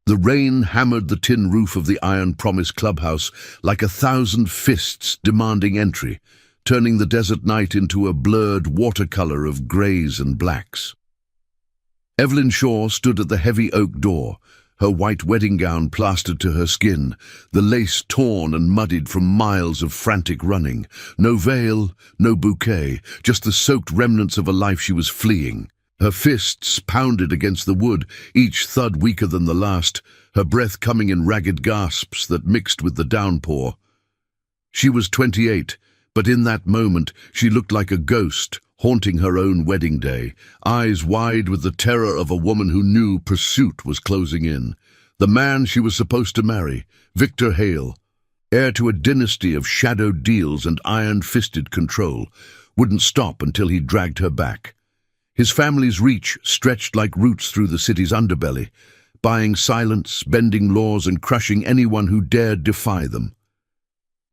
The rain hammered the tin roof of the Iron Promise Clubhouse like 1,000 fists demanding entry, turning the desert night into a blurred watercolor of greys and blacks. Evelyn Shaw stood at the heavy oak door, her white wedding gown plastered to her skin, the lace torn and muddied from miles of frantic running. No veil, no bouquet, just the soaked remnants of a life she was fleeing. Her fists pounded against the wood, each thud weaker than the last, her breath coming in ragged gasps that mixed with the downpour. She was 28, but in that moment she looked like a ghost, haunting her own wedding day, eyes wide with the terror of a woman who knew pursuit was closing in. The man she was supposed to marry, Victor Hale, heir to a dynasty of shadowed deals and iron-fisted control, wouldn't stop until he dragged her back. His family's reach stretched like roots through the city's underbelly, buying silence, bending laws, and crushing anyone who dared defy them.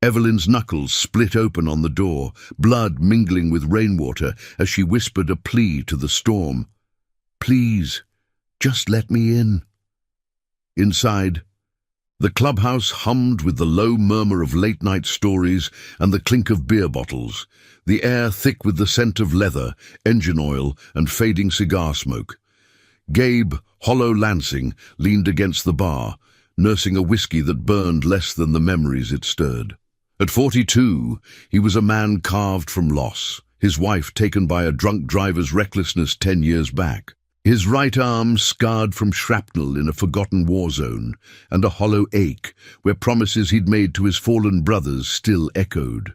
Evelyn's knuckles split open on the door, blood mingling with rainwater as she whispered a plea to the storm. "Please, just let me in." Inside, the clubhouse hummed with the low murmur of late-night stories and the clink of beer bottles, the air thick with the scent of leather, engine oil, and fading cigar smoke. Gabe, hollow Lansing, leaned against the bar, nursing a whiskey that burned less than the memories it stirred. At 42, he was a man carved from loss, his wife taken by a drunk driver's recklessness 10 years back, his right arm scarred from shrapnel in a forgotten war zone, and a hollow ache where promises he'd made to his fallen brothers still echoed.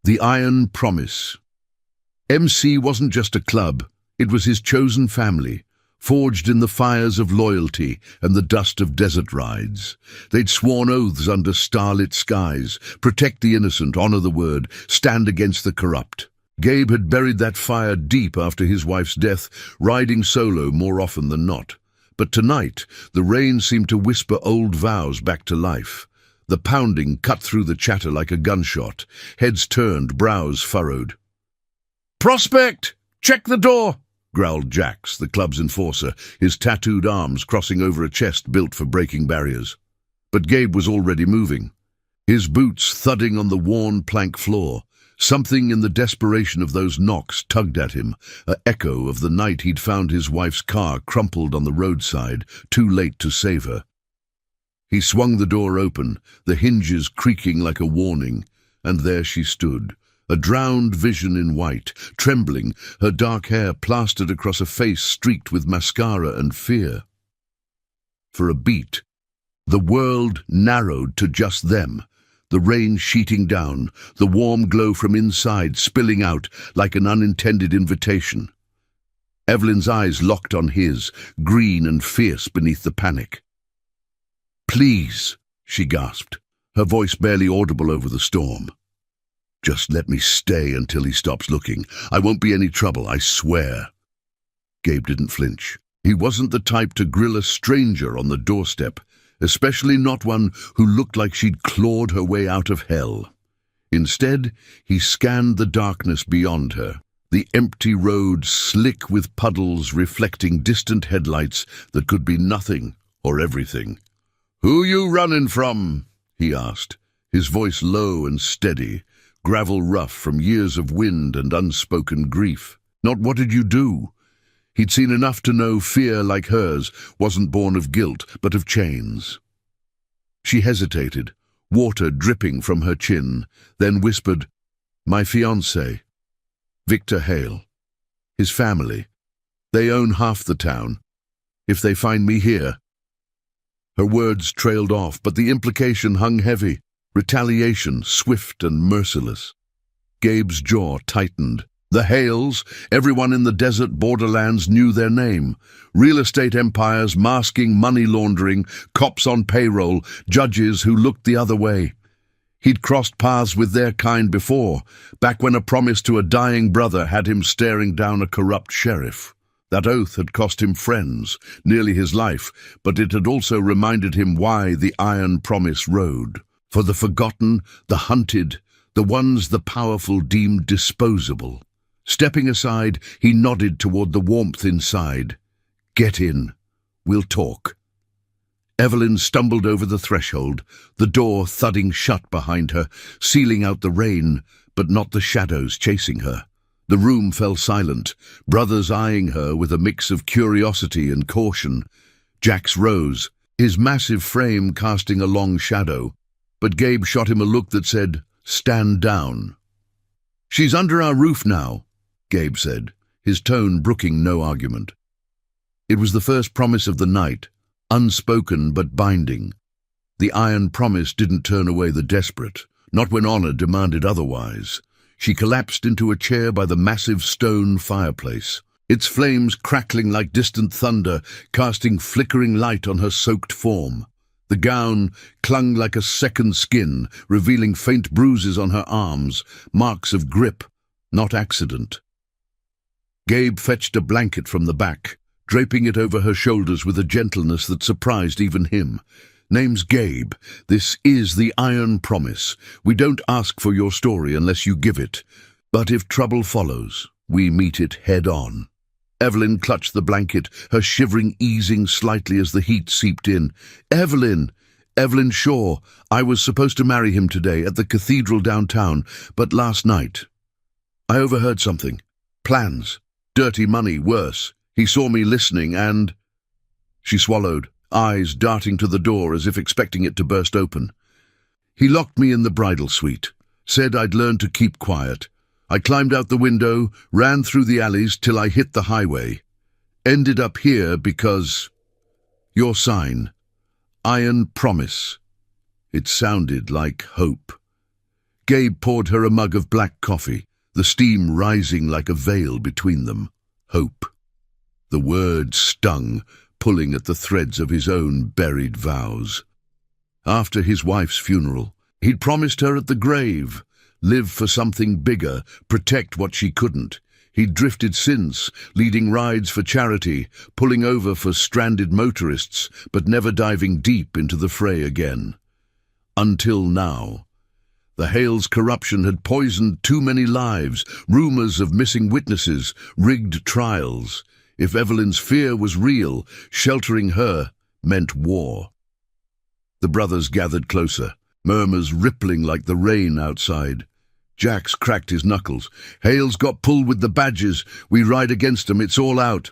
The Iron Promise. MC wasn't just a club, it was his chosen family, forged in the fires of loyalty and the dust of desert rides. They'd sworn oaths under starlit skies, protect the innocent, honor the word, stand against the corrupt. Gabe had buried that fire deep after his wife's death, riding solo more often than not. But tonight, the rain seemed to whisper old vows back to life. The pounding cut through the chatter like a gunshot, heads turned, brows furrowed. "Prospect! Check the door!" growled Jax, the club's enforcer, his tattooed arms crossing over a chest built for breaking barriers. But Gabe was already moving, his boots thudding on the worn plank floor. Something in the desperation of those knocks tugged at him, an echo of the night he'd found his wife's car crumpled on the roadside, too late to save her. He swung the door open, the hinges creaking like a warning, and there she stood, a drowned vision in white, trembling, her dark hair plastered across a face streaked with mascara and fear. For a beat, the world narrowed to just them, the rain sheeting down, the warm glow from inside spilling out like an unintended invitation. Evelyn's eyes locked on his, green and fierce beneath the panic. "Please," she gasped, her voice barely audible over the storm. "Just let me stay until he stops looking. I won't be any trouble, I swear." Gabe didn't flinch. He wasn't the type to grill a stranger on the doorstep, especially not one who looked like she'd clawed her way out of hell. Instead, he scanned the darkness beyond her, the empty road slick with puddles reflecting distant headlights that could be nothing or everything. "Who you running from?" he asked, his voice low and steady, gravel rough from years of wind and unspoken grief. Not "what did you do?" He'd seen enough to know fear like hers wasn't born of guilt, but of chains. She hesitated, water dripping from her chin, then whispered, "My fiancé, Victor Hale. His family. They own half the town. If they find me here..." Her words trailed off, but the implication hung heavy. Retaliation, swift and merciless. Gabe's jaw tightened. The Hales, everyone in the desert borderlands knew their name. Real estate empires masking money laundering, cops on payroll, judges who looked the other way. He'd crossed paths with their kind before, back when a promise to a dying brother had him staring down a corrupt sheriff. That oath had cost him friends, nearly his life, but it had also reminded him why the Iron Promise rode. For the forgotten, the hunted, the ones the powerful deemed disposable. Stepping aside, he nodded toward the warmth inside. "Get in. We'll talk." Evelyn stumbled over the threshold, the door thudding shut behind her, sealing out the rain, but not the shadows chasing her. The room fell silent, brothers eyeing her with a mix of curiosity and caution. Jax rose, his massive frame casting a long shadow, but Gabe shot him a look that said, "Stand down." "She's under our roof now," Gabe said, his tone brooking no argument. It was the first promise of the night, unspoken but binding. The iron promise didn't turn away the desperate, not when honor demanded otherwise. She collapsed into a chair by the massive stone fireplace, its flames crackling like distant thunder, casting flickering light on her soaked form. The gown clung like a second skin, revealing faint bruises on her arms, marks of grip, not accident. Gabe fetched a blanket from the back, draping it over her shoulders with a gentleness that surprised even him. "Name's Gabe. This is the Iron Promise. We don't ask for your story unless you give it. But if trouble follows, we meet it head on." Evelyn clutched the blanket, her shivering easing slightly as the heat seeped in. "Evelyn! Evelyn Shaw. I was supposed to marry him today at the cathedral downtown, but last night I overheard something. Plans. Dirty money, worse. He saw me listening and—" She swallowed, eyes darting to the door as if expecting it to burst open. "He locked me in the bridal suite, said I'd learn to keep quiet. I climbed out the window, ran through the alleys till I hit the highway. Ended up here because— your sign. Iron Promise." It sounded like hope. Gabe poured her a mug of black coffee, the steam rising like a veil between them. Hope. The word stung, pulling at the threads of his own buried vows. After his wife's funeral, he'd promised her at the grave, live for something bigger, protect what she couldn't. He'd drifted since, leading rides for charity, pulling over for stranded motorists, but never diving deep into the fray again. Until now. The Hale's corruption had poisoned too many lives, rumors of missing witnesses, rigged trials. If Evelyn's fear was real, sheltering her meant war. The brothers gathered closer, murmurs rippling like the rain outside. Jax cracked his knuckles. "Hale's got pulled with the badges. We ride against 'em, it's all out."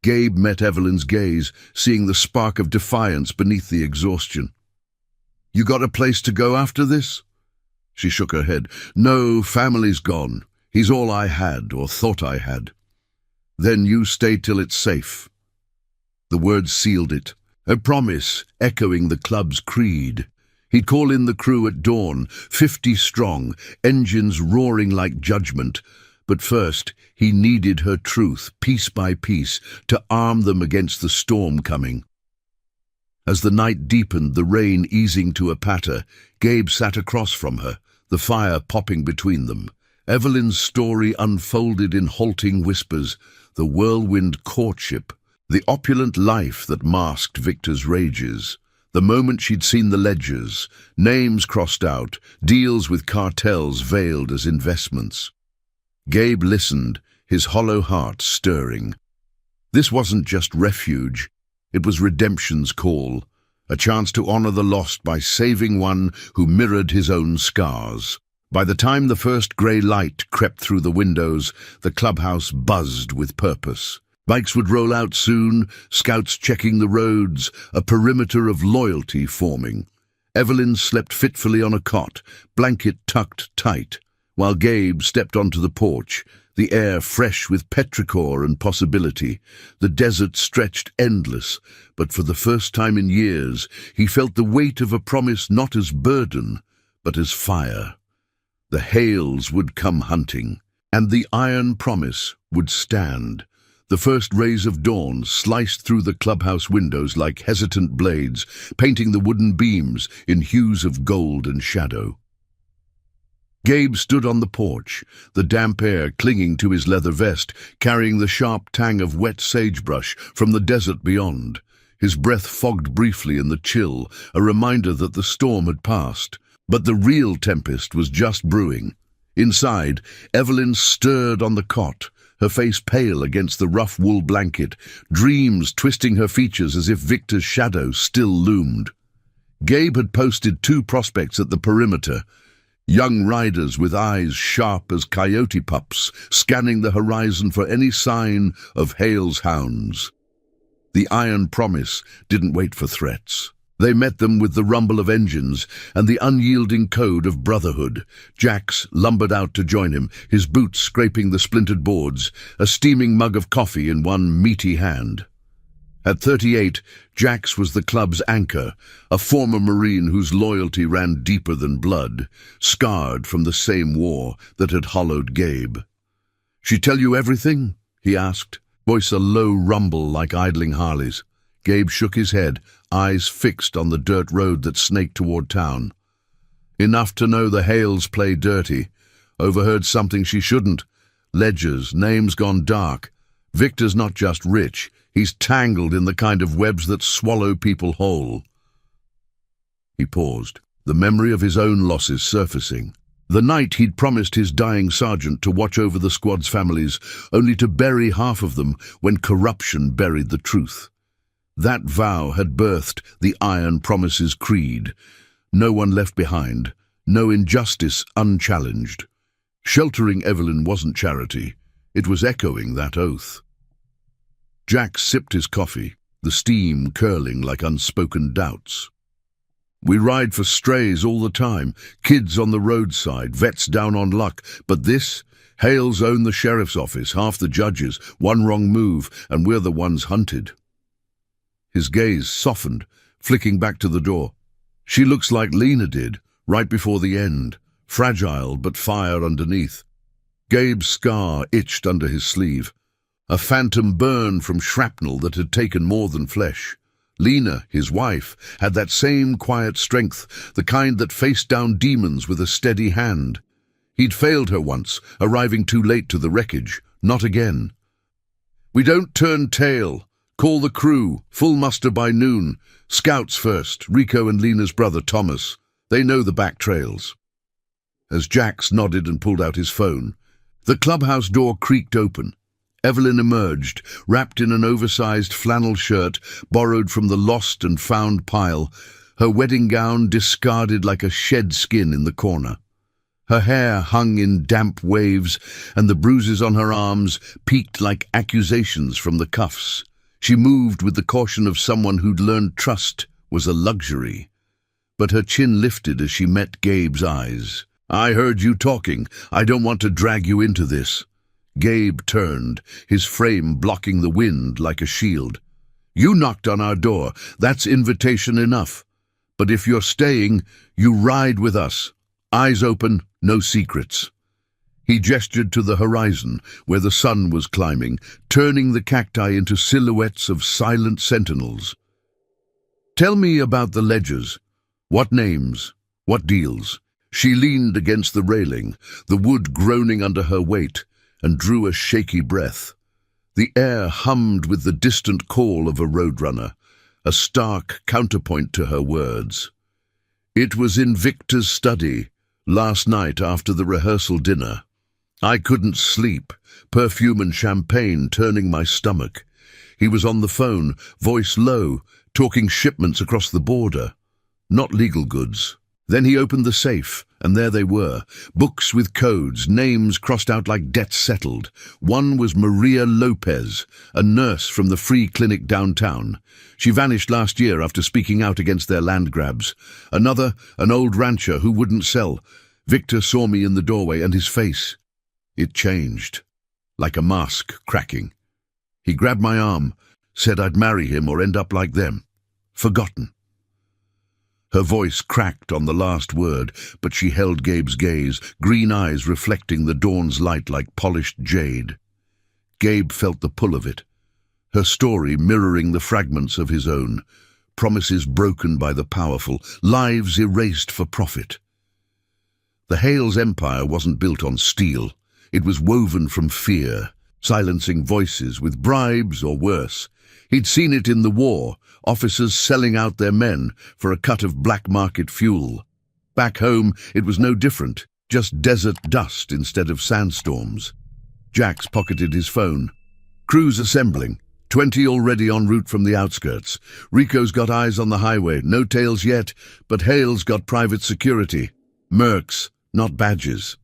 Gabe met Evelyn's gaze, seeing the spark of defiance beneath the exhaustion. "You got a place to go after this?" She shook her head. "No, family's gone. He's all I had, or thought I had." "Then you stay till it's safe." The words sealed it, a promise echoing the club's creed. He'd call in the crew at dawn, 50 strong, engines roaring like judgment. But first, he needed her truth, piece by piece, to arm them against the storm coming. As the night deepened, the rain easing to a patter, Gabe sat across from her, the fire popping between them. Evelyn's story unfolded in halting whispers, the whirlwind courtship, the opulent life that masked Victor's rages. The moment she'd seen the ledgers, names crossed out, deals with cartels veiled as investments. Gabe listened, his hollow heart stirring. This wasn't just refuge, it was redemption's call, a chance to honor the lost by saving one who mirrored his own scars. By the time the first grey light crept through the windows, the clubhouse buzzed with purpose. Bikes would roll out soon, scouts checking the roads, a perimeter of loyalty forming. Evelyn slept fitfully on a cot, blanket tucked tight, while Gabe stepped onto the porch, the air fresh with petrichor and possibility. The desert stretched endless, but for the first time in years, he felt the weight of a promise not as burden, but as fire. The Hales would come hunting, and the iron promise would stand. The first rays of dawn sliced through the clubhouse windows like hesitant blades, painting the wooden beams in hues of gold and shadow. Gabe stood on the porch, the damp air clinging to his leather vest, carrying the sharp tang of wet sagebrush from the desert beyond. His breath fogged briefly in the chill, a reminder that the storm had passed. But the real tempest was just brewing. Inside, Evelyn stirred on the cot, her face pale against the rough wool blanket, dreams twisting her features as if Victor's shadow still loomed. Gabe had posted 2 prospects at the perimeter, young riders with eyes sharp as coyote pups, scanning the horizon for any sign of Hale's hounds. The Iron Promise didn't wait for threats. They met them with the rumble of engines and the unyielding code of brotherhood. Jax lumbered out to join him, his boots scraping the splintered boards, a steaming mug of coffee in one meaty hand. At 38, Jax was the club's anchor, a former Marine whose loyalty ran deeper than blood, scarred from the same war that had hollowed Gabe. "She tell you everything?" he asked, voice a low rumble like idling Harleys. Gabe shook his head, eyes fixed on the dirt road that snaked toward town. "Enough to know the Hales play dirty. Overheard something she shouldn't. Ledgers, names gone dark. Victor's not just rich, he's tangled in the kind of webs that swallow people whole." He paused, the memory of his own losses surfacing. The night he'd promised his dying sergeant to watch over the squad's families, only to bury half of them when corruption buried the truth. That vow had birthed the Iron Promise's creed. No one left behind, no injustice unchallenged. Sheltering Evelyn wasn't charity, it was echoing that oath. Jack sipped his coffee, the steam curling like unspoken doubts. "We ride for strays all the time, kids on the roadside, vets down on luck, but this, Hales own the sheriff's office, half the judges, one wrong move, and we're the ones hunted." His gaze softened, flicking back to the door. "She looks like Lena did, right before the end, fragile but fire underneath." Gabe's scar itched under his sleeve, a phantom burn from shrapnel that had taken more than flesh. Lena, his wife, had that same quiet strength, the kind that faced down demons with a steady hand. He'd failed her once, arriving too late to the wreckage. Not again. "We don't turn tail. Call the crew. Full muster by noon. Scouts first, Rico and Lena's brother Thomas. They know the back trails." As Jax nodded and pulled out his phone, the clubhouse door creaked open. Evelyn emerged, wrapped in an oversized flannel shirt borrowed from the lost and found pile, her wedding gown discarded like a shed skin in the corner. Her hair hung in damp waves, and the bruises on her arms peaked like accusations from the cuffs. She moved with the caution of someone who'd learned trust was a luxury. But her chin lifted as she met Gabe's eyes. "I heard you talking. I don't want to drag you into this." Gabe turned, his frame blocking the wind like a shield. "You knocked on our door. That's invitation enough. But if you're staying, you ride with us. Eyes open, no secrets." He gestured to the horizon, where the sun was climbing, turning the cacti into silhouettes of silent sentinels. "Tell me about the ledgers. What names? What deals?" She leaned against the railing, the wood groaning under her weight, and drew a shaky breath. The air hummed with the distant call of a roadrunner, a stark counterpoint to her words. "It was in Victor's study, last night after the rehearsal dinner. I couldn't sleep, perfume and champagne turning my stomach. He was on the phone, voice low, talking shipments across the border. Not legal goods. Then he opened the safe, and there they were, books with codes, names crossed out like debts settled. One was Maria Lopez, a nurse from the free clinic downtown. She vanished last year after speaking out against their land grabs. Another, an old rancher who wouldn't sell. Victor saw me in the doorway, and his face, it changed, like a mask cracking. He grabbed my arm, said I'd marry him or end up like them. Forgotten." Her voice cracked on the last word, but she held Gabe's gaze, green eyes reflecting the dawn's light like polished jade. Gabe felt the pull of it, her story mirroring the fragments of his own, promises broken by the powerful, lives erased for profit. The Hales empire wasn't built on steel. It was woven from fear, silencing voices with bribes or worse. He'd seen it in the war, officers selling out their men for a cut of black market fuel. Back home, it was no different, just desert dust instead of sandstorms. Jax pocketed his phone. Crews assembling. 20 already en route from the outskirts. Rico's got eyes on the highway. No tails yet, but Hale's got private security. Mercs, not badges.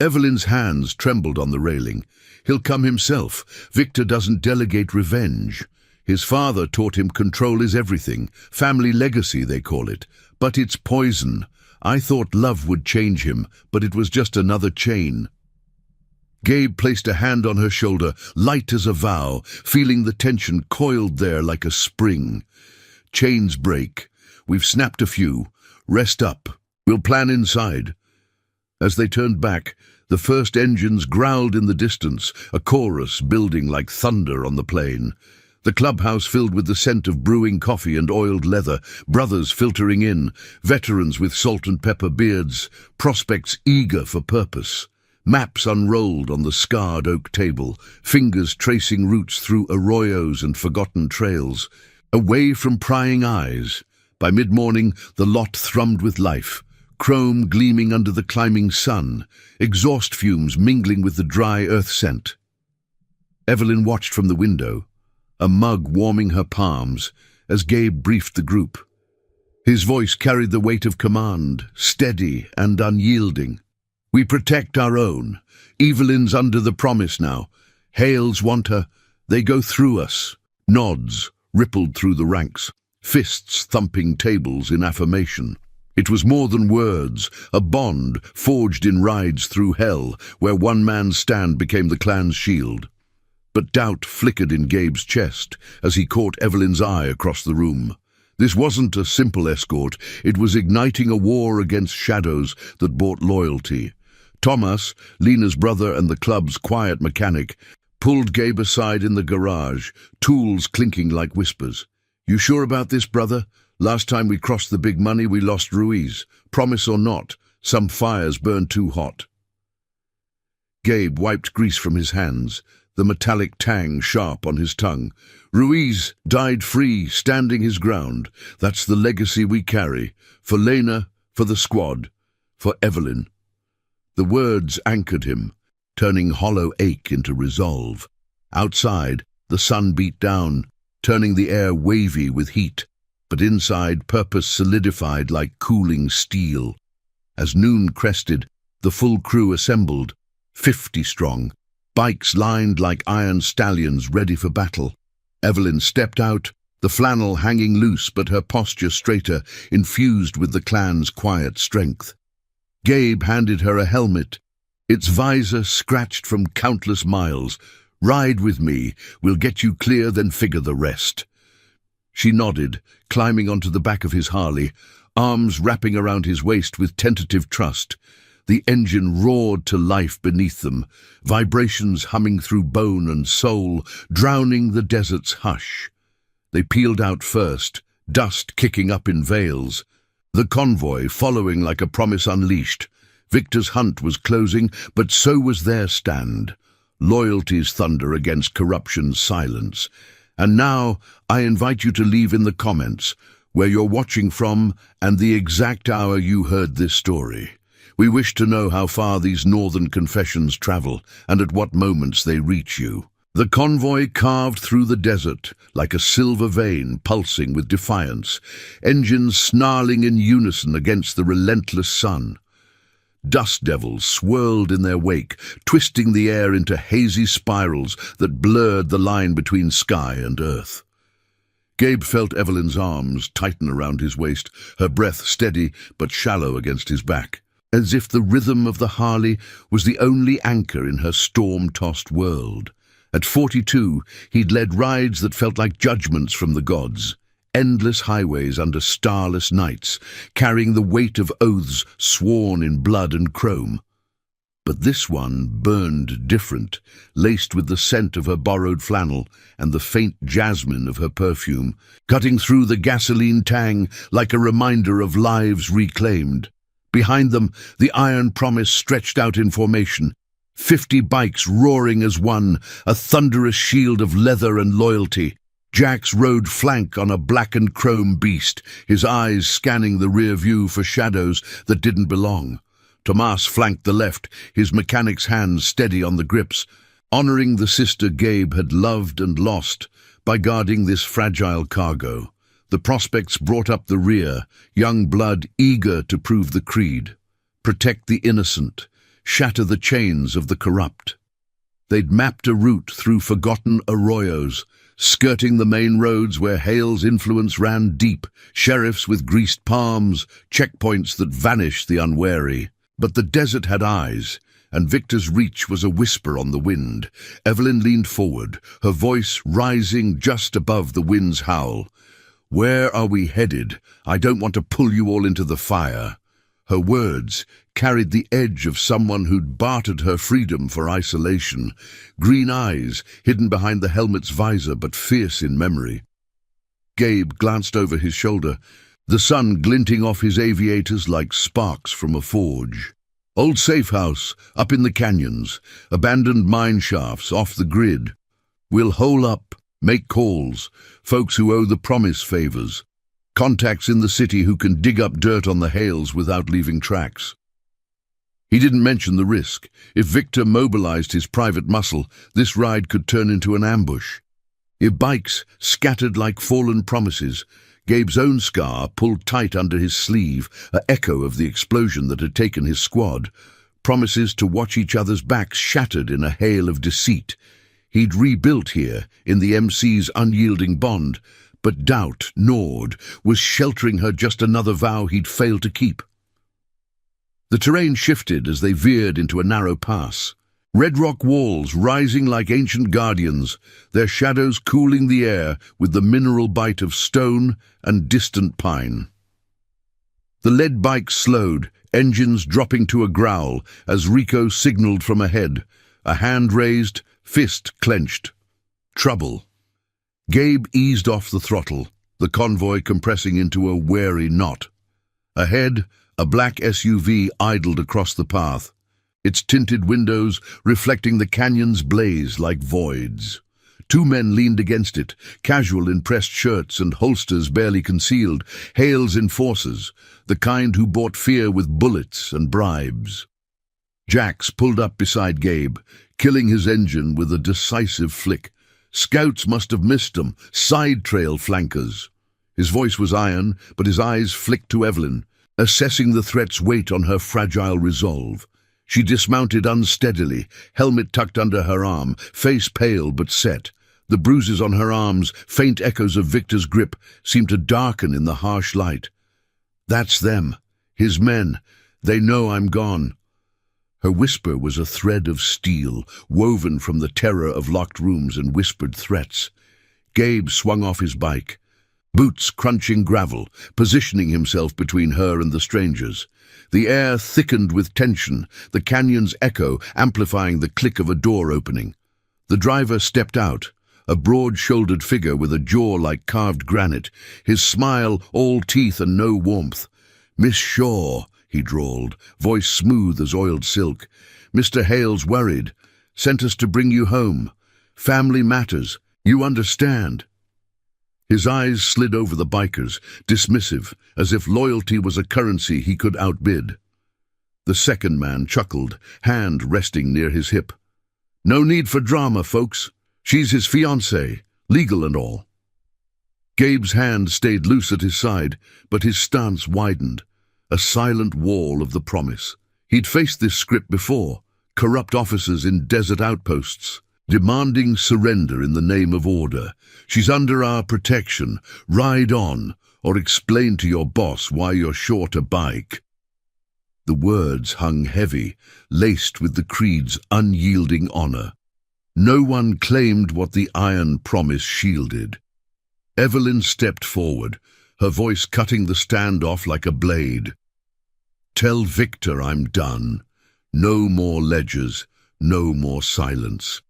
Evelyn's hands trembled on the railing. He'll come himself. Victor doesn't delegate revenge. His father taught him control is everything. Family legacy, they call it. But it's poison. I thought love would change him, but it was just another chain. Gabe placed a hand on her shoulder, light as a vow, feeling the tension coiled there like a spring. Chains break. We've snapped a few. Rest up. We'll plan inside. As they turned back, the first engines growled in the distance, a chorus building like thunder on the plain. The clubhouse filled with the scent of brewing coffee and oiled leather, brothers filtering in, veterans with salt and pepper beards, prospects eager for purpose. Maps unrolled on the scarred oak table, fingers tracing routes through arroyos and forgotten trails. Away from prying eyes. By mid-morning, the lot thrummed with life. Chrome gleaming under the climbing sun, exhaust fumes mingling with the dry earth scent. Evelyn watched from the window, a mug warming her palms, as Gabe briefed the group. His voice carried the weight of command, steady and unyielding. We protect our own. Evelyn's under the promise now. Hales want her. They go through us. Nods rippled through the ranks, fists thumping tables in affirmation. It was more than words, a bond forged in rides through hell, where one man's stand became the clan's shield. But doubt flickered in Gabe's chest as he caught Evelyn's eye across the room. This wasn't a simple escort, it was igniting a war against shadows that bought loyalty. Thomas, Lena's brother and the club's quiet mechanic, pulled Gabe aside in the garage, tools clinking like whispers. You sure about this, brother? Last time we crossed the big money, we lost Ruiz. Promise or not, some fires burned too hot. Gabe wiped grease from his hands, the metallic tang sharp on his tongue. Ruiz died free, standing his ground. That's the legacy we carry. For Lena, for the squad, for Evelyn. The words anchored him, turning hollow ache into resolve. Outside, the sun beat down, turning the air wavy with heat. But inside, purpose solidified like cooling steel. As noon crested, the full crew assembled, 50 strong, bikes lined like iron stallions ready for battle. Evelyn stepped out, the flannel hanging loose but her posture straighter, infused with the clan's quiet strength. Gabe handed her a helmet, its visor scratched from countless miles. Ride with me, we'll get you clear, then figure the rest. She nodded, climbing onto the back of his Harley, arms wrapping around his waist with tentative trust. The engine roared to life beneath them, vibrations humming through bone and soul, drowning the desert's hush. They peeled out first, dust kicking up in veils. The convoy following like a promise unleashed. Victor's hunt was closing, but so was their stand. Loyalty's thunder against corruption's silence. And now, I invite you to leave in the comments where you're watching from and the exact hour you heard this story. We wish to know how far these northern confessions travel and at what moments they reach you. The convoy carved through the desert like a silver vein pulsing with defiance, engines snarling in unison against the relentless sun. Dust devils swirled in their wake, twisting the air into hazy spirals that blurred the line between sky and earth. Gabe felt Evelyn's arms tighten around his waist, her breath steady but shallow against his back, as if the rhythm of the Harley was the only anchor in her storm-tossed world. At 42, he'd led rides that felt like judgments from the gods, endless highways under starless nights, carrying the weight of oaths sworn in blood and chrome. But this one burned different, laced with the scent of her borrowed flannel and the faint jasmine of her perfume, cutting through the gasoline tang like a reminder of lives reclaimed. Behind them, the iron promise stretched out in formation, 50 bikes roaring as one, a thunderous shield of leather and loyalty. Jax rode flank on a blackened chrome beast, his eyes scanning the rear view for shadows that didn't belong. Tomas flanked the left, his mechanic's hands steady on the grips. honoring the sister Gabe had loved and lost by guarding this fragile cargo. The prospects brought up the rear, young blood eager to prove the creed. Protect the innocent, shatter the chains of the corrupt. They'd mapped a route through forgotten arroyos, skirting the main roads where Hale's influence ran deep, sheriffs with greased palms, checkpoints that vanished the unwary. But the desert had eyes, and Victor's reach was a whisper on the wind. Evelyn leaned forward, her voice rising just above the wind's howl. "Where are we headed? I don't want to pull you all into the fire." Her words carried the edge of someone who'd bartered her freedom for isolation. Green eyes, hidden behind the helmet's visor but fierce in memory. Gabe glanced over his shoulder, the sun glinting off his aviators like sparks from a forge. Old safe house, up in the canyons, abandoned mine shafts off the grid. We'll hole up, make calls, folks who owe the promise favors. Contacts in the city who can dig up dirt on the Hales without leaving tracks. He didn't mention the risk. If Victor mobilized his private muscle, this ride could turn into an ambush. If bikes scattered like fallen promises, Gabe's own scar pulled tight under his sleeve, an echo of the explosion that had taken his squad. Promises to watch each other's backs shattered in a hail of deceit. He'd rebuilt here, in the MC's unyielding bond, but doubt, gnawed, was sheltering her just another vow he'd failed to keep. The terrain shifted as they veered into a narrow pass. Red rock walls rising like ancient guardians, their shadows cooling the air with the mineral bite of stone and distant pine. The lead bike slowed, engines dropping to a growl as Rico signaled from ahead, a hand raised, fist clenched. Trouble. Gabe eased off the throttle, the convoy compressing into a wary knot. Ahead, a black SUV idled across the path, its tinted windows reflecting the canyon's blaze like voids. Two men leaned against it, casual in pressed shirts and holsters barely concealed, Hale's enforcers, the kind who bought fear with bullets and bribes. Jax pulled up beside Gabe, killing his engine with a decisive flick. Scouts must have missed him, side-trail flankers. His voice was iron, but his eyes flicked to Evelyn, assessing the threat's weight on her fragile resolve. She dismounted unsteadily, helmet tucked under her arm, face pale but set. The bruises on her arms, faint echoes of Victor's grip, seemed to darken in the harsh light. "That's them, his men. They know I'm gone." Her whisper was a thread of steel, woven from the terror of locked rooms and whispered threats. Gabe swung off his bike, boots crunching gravel, positioning himself between her and the strangers. The air thickened with tension, the canyon's echo amplifying the click of a door opening. The driver stepped out, a broad-shouldered figure with a jaw like carved granite, his smile all teeth and no warmth. "Miss Shaw," he drawled, voice smooth as oiled silk. "Mr. Hale's worried. Sent us to bring you home. Family matters. You understand." His eyes slid over the bikers, dismissive, as if loyalty was a currency he could outbid. The second man chuckled, hand resting near his hip. "No need for drama, folks. She's his fiancée, legal and all." Gabe's hand stayed loose at his side, but his stance widened. A silent wall of the promise. He'd faced this script before, corrupt officers in desert outposts, demanding surrender in the name of order. "She's under our protection. Ride on, or explain to your boss why you're short a bike." The words hung heavy, laced with the creed's unyielding honor. No one claimed what the iron promise shielded. Evelyn stepped forward, her voice cutting the standoff like a blade. "Tell Victor I'm done. No more ledgers, no more silence.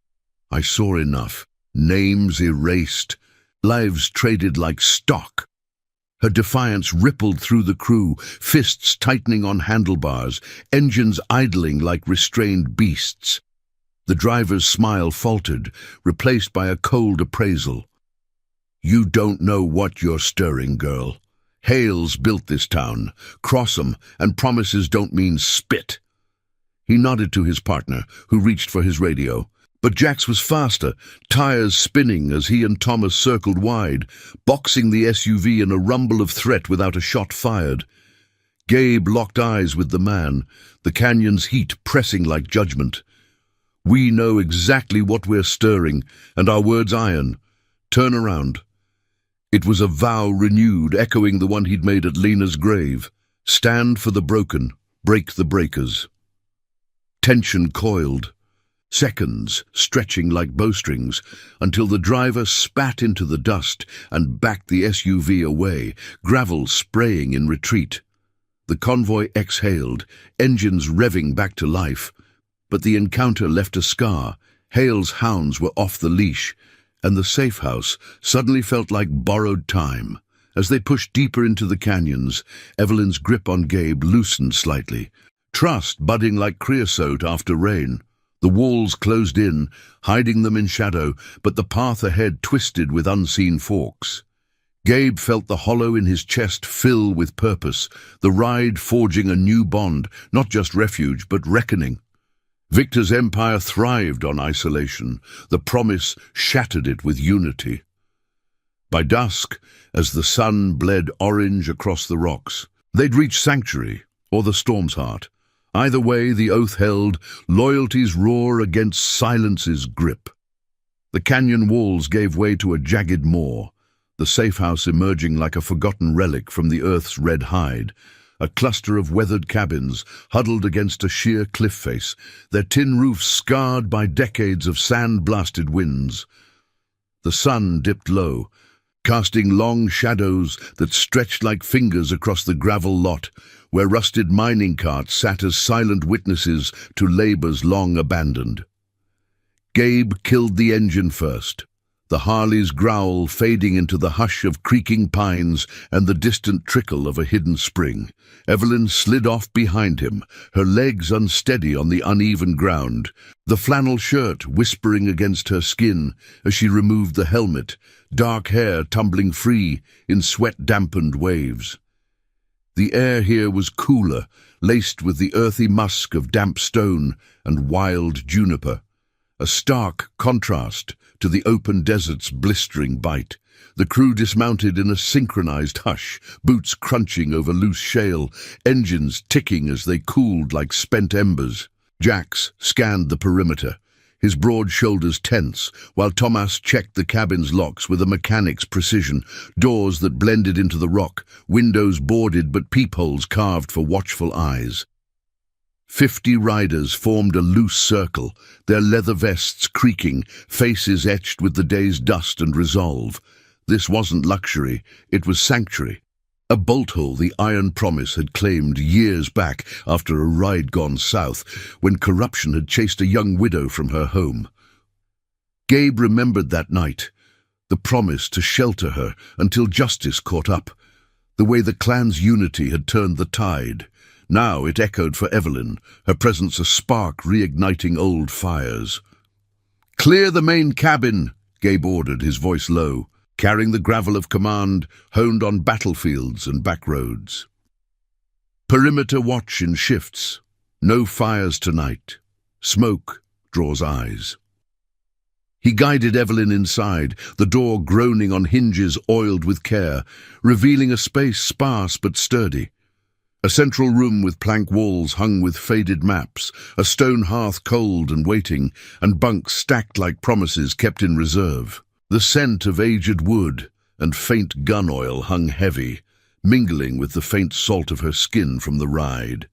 I saw enough. Names erased, lives traded like stock." Her defiance rippled through the crew, fists tightening on handlebars, engines idling like restrained beasts. The driver's smile faltered, replaced by a cold appraisal. "You don't know what you're stirring, girl. Hale's built this town. Cross 'em, and promises don't mean spit." He nodded to his partner, who reached for his radio. But Jax was faster, tires spinning as he and Thomas circled wide, boxing the SUV in a rumble of threat without a shot fired. Gabe locked eyes with the man, the canyon's heat pressing like judgment. "We know exactly what we're stirring, and our word's iron. Turn around." It was a vow renewed, echoing the one he'd made at Lena's grave. Stand for the broken, break the breakers. Tension coiled. Seconds stretching like bowstrings until the driver spat into the dust and backed the SUV away, gravel spraying in retreat. The convoy exhaled, engines revving back to life, but the encounter left a scar. Hale's hounds were off the leash, and the safe house suddenly felt like borrowed time. As they pushed deeper into the canyons, Evelyn's grip on Gabe loosened slightly, trust budding like creosote after rain. The walls closed in, hiding them in shadow, but the path ahead twisted with unseen forks. Gabe felt the hollow in his chest fill with purpose, the ride forging a new bond, not just refuge, but reckoning. Victor's empire thrived on isolation. The promise shattered it with unity. By dusk, as the sun bled orange across the rocks, they'd reached sanctuary, or the storm's heart. Either way, the oath held, loyalty's roar against silence's grip. The canyon walls gave way to a jagged moor, the safe house emerging like a forgotten relic from the earth's red hide, a cluster of weathered cabins huddled against a sheer cliff face, their tin roofs scarred by decades of sand-blasted winds. The sun dipped low, casting long shadows that stretched like fingers across the gravel lot, where rusted mining carts sat as silent witnesses to labors long abandoned. Gabe killed the engine first, the Harley's growl fading into the hush of creaking pines and the distant trickle of a hidden spring. Evelyn slid off behind him, her legs unsteady on the uneven ground, the flannel shirt whispering against her skin as she removed the helmet, dark hair tumbling free in sweat-dampened waves. The air here was cooler, laced with the earthy musk of damp stone and wild juniper, a stark contrast to the open desert's blistering bite. The crew dismounted in a synchronized hush, boots crunching over loose shale, engines ticking as they cooled like spent embers. Jax scanned the perimeter, his broad shoulders tense, while Thomas checked the cabin's locks with a mechanic's precision, doors that blended into the rock, windows boarded but peepholes carved for watchful eyes. 50 riders formed a loose circle, their leather vests creaking, faces etched with the day's dust and resolve. This wasn't luxury, it was sanctuary. A bolt hole the Iron Promise had claimed years back after a ride gone south, when corruption had chased a young widow from her home. Gabe remembered that night, the promise to shelter her until justice caught up, the way the clan's unity had turned the tide. Now it echoed for Evelyn, her presence a spark reigniting old fires. "Clear the main cabin," Gabe ordered, his voice low, carrying the gravel of command honed on battlefields and back roads. Perimeter watch in shifts. No fires tonight. Smoke draws eyes. He guided Evelyn inside, the door groaning on hinges oiled with care, revealing a space sparse but sturdy. A central room with plank walls hung with faded maps, a stone hearth cold and waiting, and bunks stacked like promises kept in reserve. The scent of aged wood and faint gun oil hung heavy, mingling with the faint salt of her skin from the ride.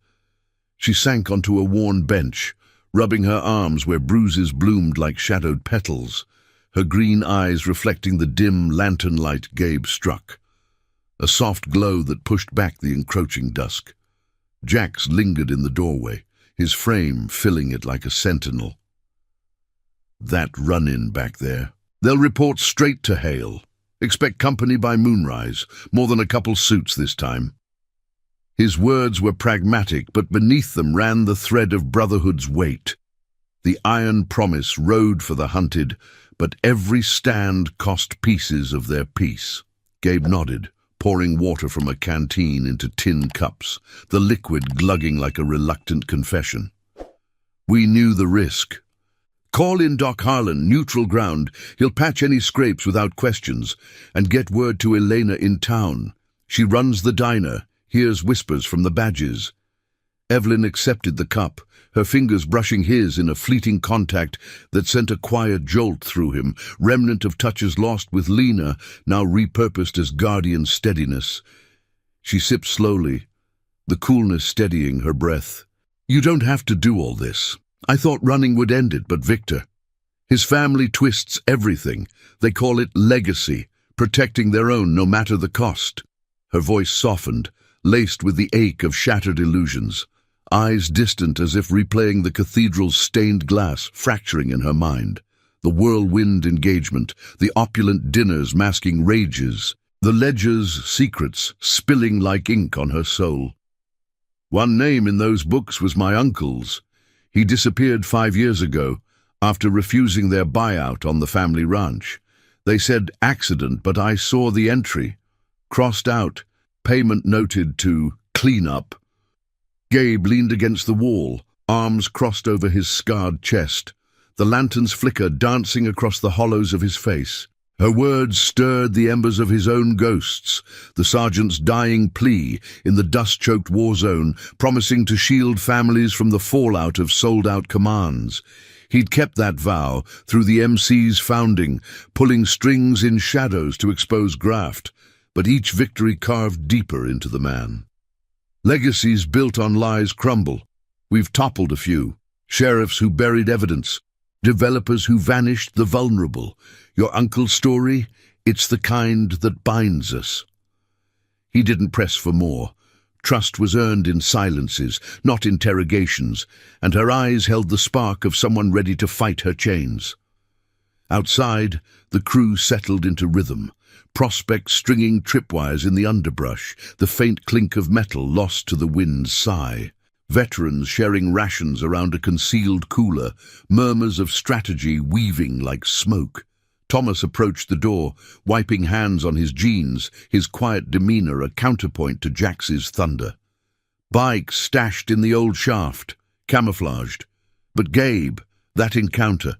She sank onto a worn bench, rubbing her arms where bruises bloomed like shadowed petals, her green eyes reflecting the dim lantern light Gabe struck, a soft glow that pushed back the encroaching dusk. Jax lingered in the doorway, his frame filling it like a sentinel. That run-in back there. They'll report straight to Hale. Expect company by moonrise, more than a couple suits this time. His words were pragmatic, but beneath them ran the thread of brotherhood's weight. The Iron Promise rode for the hunted, but every stand cost pieces of their peace. Gabe nodded, pouring water from a canteen into tin cups, the liquid glugging like a reluctant confession. "We knew the risk. Call in Doc Harlan, neutral ground. He'll patch any scrapes without questions. And get word to Elena in town. She runs the diner, hears whispers from the badges. Evelyn accepted the cup, her fingers brushing his in a fleeting contact that sent a quiet jolt through him, remnant of touches lost with Lena, now repurposed as guardian steadiness. She sipped slowly, the coolness steadying her breath. You don't have to do all this. I thought running would end it, but Victor. His family twists everything. They call it legacy, protecting their own no matter the cost. Her voice softened, laced with the ache of shattered illusions. Eyes distant as if replaying the cathedral's stained glass, fracturing in her mind. The whirlwind engagement, the opulent dinners masking rages, the ledger's secrets spilling like ink on her soul. One name in those books was my uncle's. He disappeared 5 years ago, after refusing their buyout on the family ranch. They said accident, but I saw the entry. Crossed out, payment noted to clean up. Gabe leaned against the wall, arms crossed over his scarred chest, the lantern's flicker dancing across the hollows of his face. Her words stirred the embers of his own ghosts, the sergeant's dying plea in the dust-choked war zone, promising to shield families from the fallout of sold-out commands. He'd kept that vow through the MC's founding, pulling strings in shadows to expose graft, but each victory carved deeper into the man. Legacies built on lies crumble. We've toppled a few. Sheriffs who buried evidence. Developers who vanished the vulnerable. Your uncle's story, it's the kind that binds us. He didn't press for more. Trust was earned in silences, not interrogations, and her eyes held the spark of someone ready to fight her chains. Outside, the crew settled into rhythm. Prospects stringing tripwires in the underbrush, the faint clink of metal lost to the wind's sigh. Veterans sharing rations around a concealed cooler, murmurs of strategy weaving like smoke. Thomas approached the door, wiping hands on his jeans, his quiet demeanor a counterpoint to Jax's thunder. Bikes stashed in the old shaft, camouflaged. But Gabe, that encounter.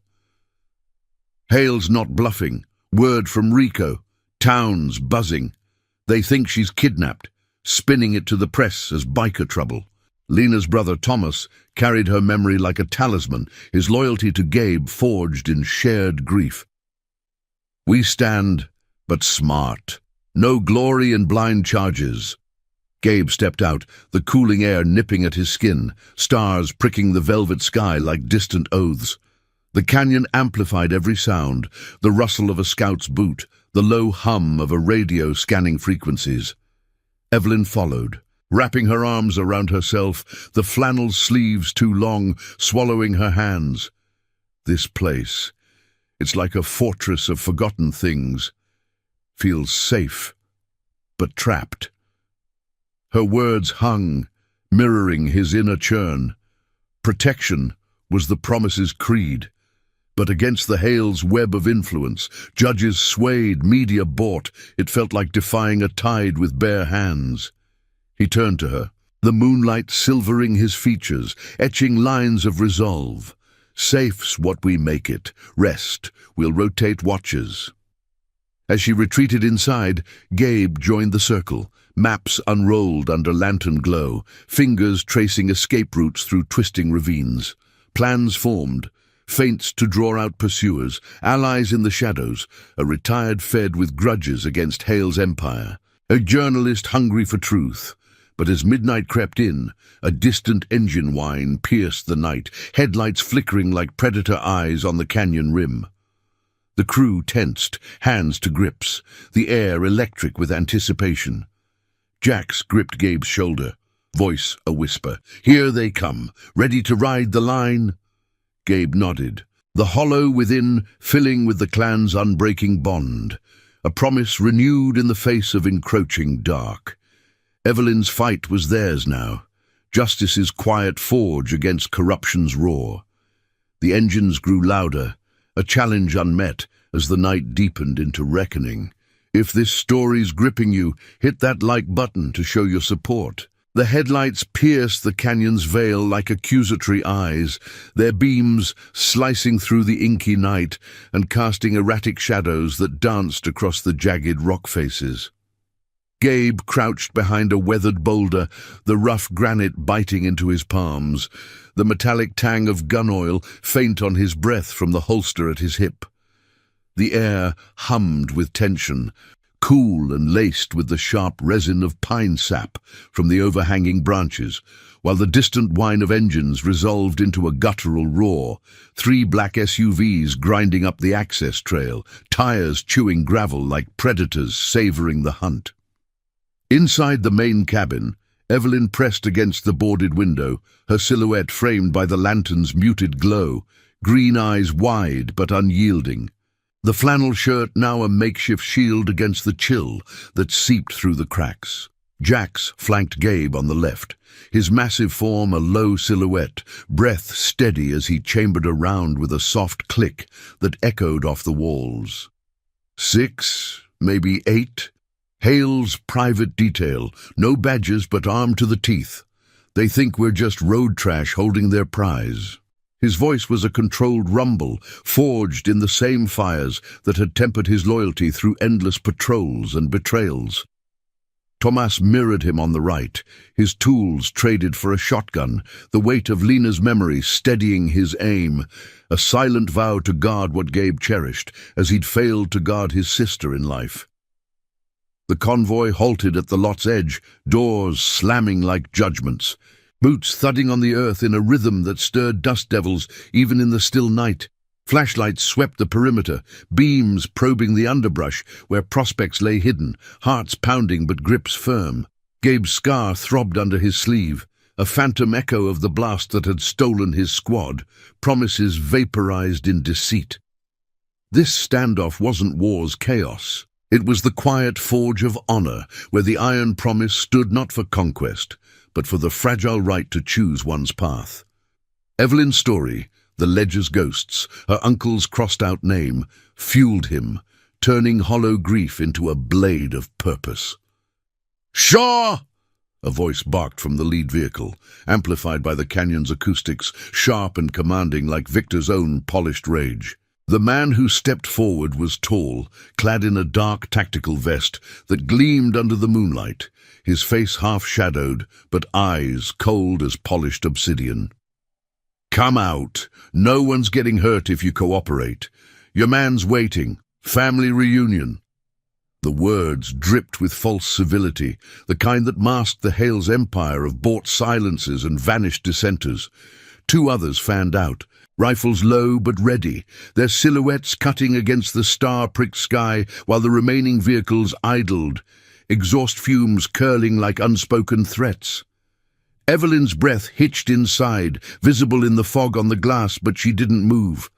Hale's not bluffing. Word from Rico. Town's buzzing. They think she's kidnapped, spinning it to the press as biker trouble. Lena's brother Thomas carried her memory like a talisman, his loyalty to Gabe forged in shared grief. We stand, but smart. No glory in blind charges. Gabe stepped out, the cooling air nipping at his skin, stars pricking the velvet sky like distant oaths. The canyon amplified every sound, the rustle of a scout's boot, the low hum of a radio scanning frequencies. Evelyn followed, wrapping her arms around herself, the flannel sleeves too long, swallowing her hands. This place, it's like a fortress of forgotten things, feels safe, but trapped. Her words hung, mirroring his inner churn. Protection was the promise's creed. But against the Hale's web of influence, judges swayed, media bought, it felt like defying a tide with bare hands. He turned to her, the moonlight silvering his features, etching lines of resolve. Safe's what we make it. Rest. We'll rotate watches. As she retreated inside, Gabe joined the circle, maps unrolled under lantern glow, fingers tracing escape routes through twisting ravines. Plans formed. Feints to draw out pursuers, allies in the shadows, a retired Fed with grudges against Hale's empire, a journalist hungry for truth. But as midnight crept in, a distant engine whine pierced the night, headlights flickering like predator eyes on the canyon rim. The crew tensed, hands to grips, the air electric with anticipation. Jax gripped Gabe's shoulder, voice a whisper. Here they come, ready to ride the line. Gabe nodded, the hollow within filling with the clan's unbreaking bond, a promise renewed in the face of encroaching dark. Evelyn's fight was theirs now, justice's quiet forge against corruption's roar. The engines grew louder, a challenge unmet as the night deepened into reckoning. If this story's gripping you, hit that like button to show your support. The headlights pierced the canyon's veil like accusatory eyes, their beams slicing through the inky night and casting erratic shadows that danced across the jagged rock faces. Gabe crouched behind a weathered boulder, the rough granite biting into his palms, the metallic tang of gun oil faint on his breath from the holster at his hip. The air hummed with tension, cool and laced with the sharp resin of pine sap from the overhanging branches, while the distant whine of engines resolved into a guttural roar, 3 black SUVs grinding up the access trail, tires chewing gravel like predators savoring the hunt. Inside the main cabin, Evelyn pressed against the boarded window, her silhouette framed by the lantern's muted glow, green eyes wide but unyielding. The flannel shirt now a makeshift shield against the chill that seeped through the cracks. Jax flanked Gabe on the left, his massive form a low silhouette, breath steady as he chambered around with a soft click that echoed off the walls. 6, maybe 8. Hale's private detail, no badges but armed to the teeth. They think we're just road trash holding their prize. His voice was a controlled rumble, forged in the same fires that had tempered his loyalty through endless patrols and betrayals. Tomas mirrored him on the right, his tools traded for a shotgun, the weight of Lena's memory steadying his aim, a silent vow to guard what Gabe cherished, as he'd failed to guard his sister in life. The convoy halted at the lot's edge, doors slamming like judgments, boots thudding on the earth in a rhythm that stirred dust devils even in the still night. Flashlights swept the perimeter, beams probing the underbrush where prospects lay hidden, hearts pounding but grips firm. Gabe's scar throbbed under his sleeve, a phantom echo of the blast that had stolen his squad, promises vaporized in deceit. This standoff wasn't war's chaos. It was the quiet forge of honor, where the iron promise stood not for conquest, but for the fragile right to choose one's path. Evelyn's story, the ledger's ghosts, her uncle's crossed-out name, fueled him, turning hollow grief into a blade of purpose. "Shaw!" A voice barked from the lead vehicle, amplified by the canyon's acoustics, sharp and commanding like Victor's own polished rage. The man who stepped forward was tall, clad in a dark tactical vest that gleamed under the moonlight, his face half-shadowed, but eyes cold as polished obsidian. "Come out. No one's getting hurt if you cooperate. Your man's waiting. Family reunion." The words dripped with false civility, the kind that masked the Hale's empire of bought silences and vanished dissenters. 2 others fanned out, rifles low but ready, their silhouettes cutting against the star-pricked sky while the remaining vehicles idled, exhaust fumes curling like unspoken threats. Evelyn's breath hitched inside, visible in the fog on the glass, but she didn't move.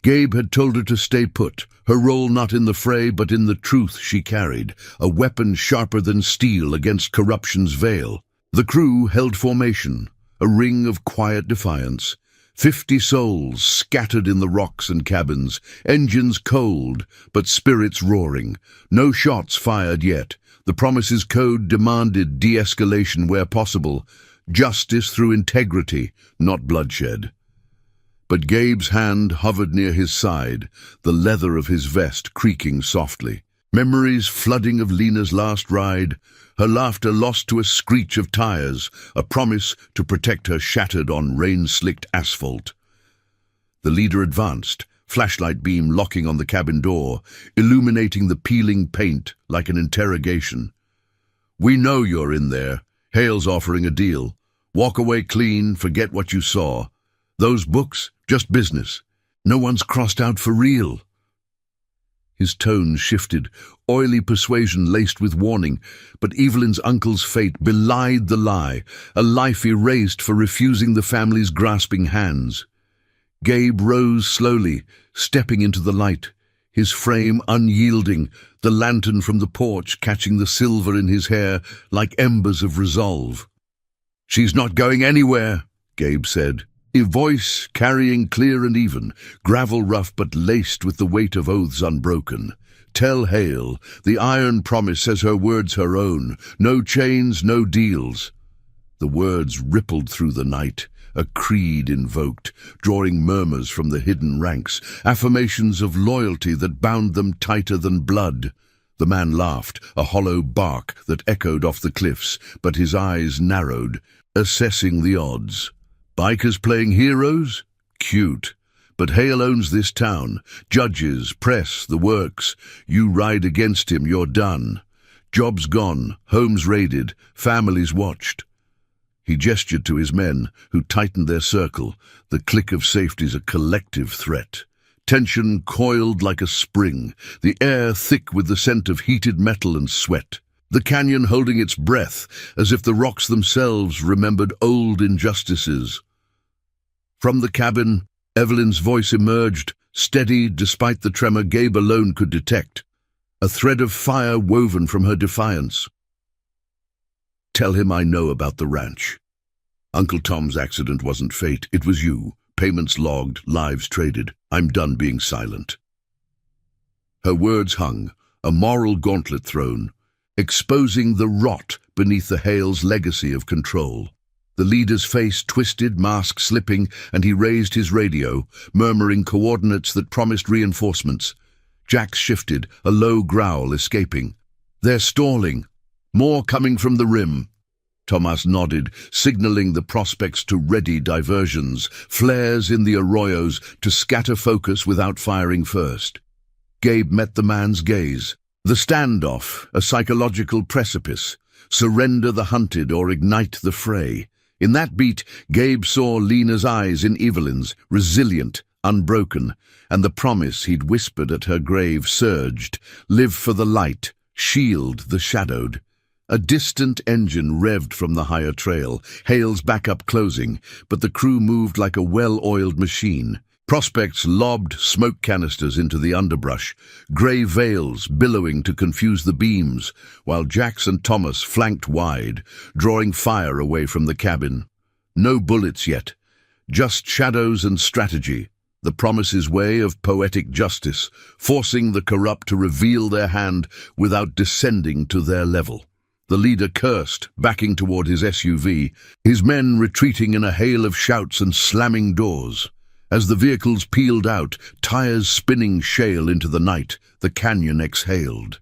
Gabe had told her to stay put, her role not in the fray but in the truth she carried, a weapon sharper than steel against corruption's veil. The crew held formation, a ring of quiet defiance. 50 souls scattered in the rocks and cabins, engines cold, but spirits roaring. No shots fired yet. The promise's code demanded de-escalation where possible, justice through integrity, not bloodshed. But Gabe's hand hovered near his side, the leather of his vest creaking softly. Memories flooding of Lena's last ride, her laughter lost to a screech of tires, a promise to protect her shattered on rain-slicked asphalt. The leader advanced, flashlight beam locking on the cabin door, illuminating the peeling paint like an interrogation. "We know you're in there. Hale's offering a deal. Walk away clean, forget what you saw. Those books, just business. No one's crossed out for real." His tone shifted, oily persuasion laced with warning, but Evelyn's uncle's fate belied the lie, a life erased for refusing the family's grasping hands. Gabe rose slowly, stepping into the light, his frame unyielding, the lantern from the porch catching the silver in his hair like embers of resolve. "She's not going anywhere," Gabe said, a voice carrying clear and even, gravel rough but laced with the weight of oaths unbroken. "Tell Hale, the iron promise says her word's her own. No chains, no deals." The words rippled through the night, a creed invoked, drawing murmurs from the hidden ranks, affirmations of loyalty that bound them tighter than blood. The man laughed, a hollow bark that echoed off the cliffs, but his eyes narrowed, assessing the odds. Bikers playing heroes? Cute. But Hale owns this town. Judges, press, the works. You ride against him, you're done. Jobs gone, homes raided, families watched. He gestured to his men, who tightened their circle. The click of safety's a collective threat. Tension coiled like a spring, the air thick with the scent of heated metal and sweat. The canyon holding its breath, as if the rocks themselves remembered old injustices. From the cabin, Evelyn's voice emerged, steady despite the tremor Gabe alone could detect. A thread of fire woven from her defiance. Tell him I know about the ranch. Uncle Tom's accident wasn't fate, it was you. Payments logged, lives traded. I'm done being silent. Her words hung, a moral gauntlet thrown, exposing the rot beneath the Hale's legacy of control. The leader's face twisted, mask slipping, and he raised his radio, murmuring coordinates that promised reinforcements. Jax shifted, a low growl escaping. They're stalling. More coming from the rim. Tomas nodded, signaling the prospects to ready diversions, flares in the arroyos to scatter focus without firing first. Gabe met the man's gaze. The standoff, a psychological precipice. Surrender the hunted or ignite the fray. In that beat, Gabe saw Lena's eyes in Evelyn's, resilient, unbroken, and the promise he'd whispered at her grave surged, live for the light, shield the shadowed. A distant engine revved from the higher trail, Hale's backup closing, but the crew moved like a well-oiled machine. Prospects lobbed smoke canisters into the underbrush, grey veils billowing to confuse the beams, while Jax and Thomas flanked wide, drawing fire away from the cabin. No bullets yet, just shadows and strategy, the promise's way of poetic justice, forcing the corrupt to reveal their hand without descending to their level. The leader cursed, backing toward his SUV, his men retreating in a hail of shouts and slamming doors. As the vehicles peeled out, tires spinning shale into the night, the canyon exhaled.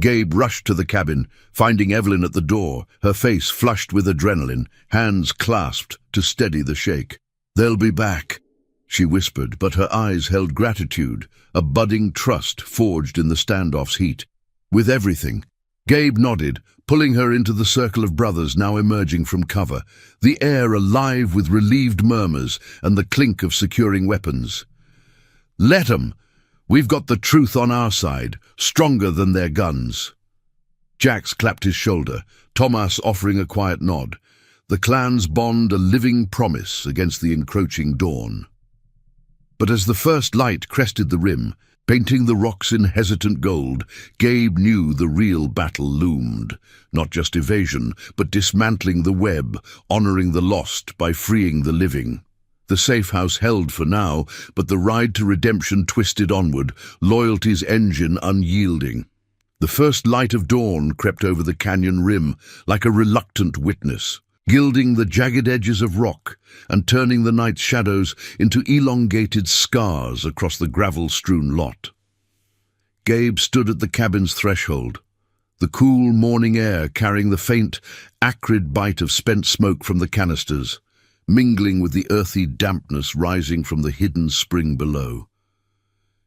Gabe rushed to the cabin, finding Evelyn at the door, her face flushed with adrenaline, hands clasped to steady the shake. "They'll be back," she whispered, but her eyes held gratitude, a budding trust forged in the standoff's heat. "With everything." Gabe nodded, pulling her into the circle of brothers now emerging from cover, the air alive with relieved murmurs and the clink of securing weapons. "Let 'em! We've got the truth on our side, stronger than their guns." Jax clapped his shoulder, Tomas offering a quiet nod. The clan's bond a living promise against the encroaching dawn. But as the first light crested the rim, painting the rocks in hesitant gold, Gabe knew the real battle loomed. Not just evasion, but dismantling the web, honoring the lost by freeing the living. The safe house held for now, but the ride to redemption twisted onward, loyalty's engine unyielding. The first light of dawn crept over the canyon rim, like a reluctant witness, gilding the jagged edges of rock and turning the night's shadows into elongated scars across the gravel-strewn lot. Gabe stood at the cabin's threshold, the cool morning air carrying the faint, acrid bite of spent smoke from the canisters, mingling with the earthy dampness rising from the hidden spring below.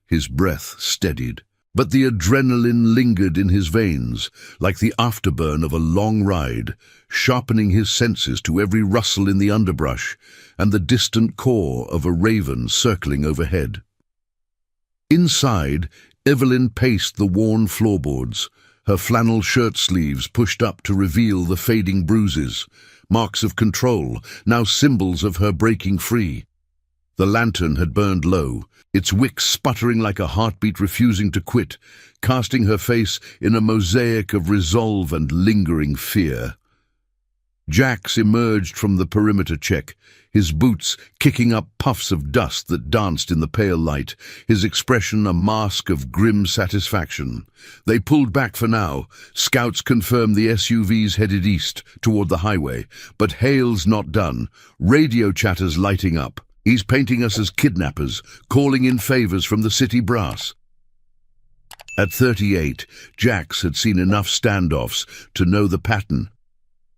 His breath steadied, but the adrenaline lingered in his veins, like the afterburn of a long ride, sharpening his senses to every rustle in the underbrush and the distant caw of a raven circling overhead. Inside, Evelyn paced the worn floorboards, her flannel shirt sleeves pushed up to reveal the fading bruises, marks of control, now symbols of her breaking free. The lantern had burned low, its wick sputtering like a heartbeat refusing to quit, casting her face in a mosaic of resolve and lingering fear. Jax emerged from the perimeter check, his boots kicking up puffs of dust that danced in the pale light, his expression a mask of grim satisfaction. They pulled back for now. Scouts confirmed the SUVs headed east, toward the highway. But Hale's not done. Radio chatters lighting up. He's painting us as kidnappers, calling in favors from the city brass. At 38, Jax had seen enough standoffs to know the pattern.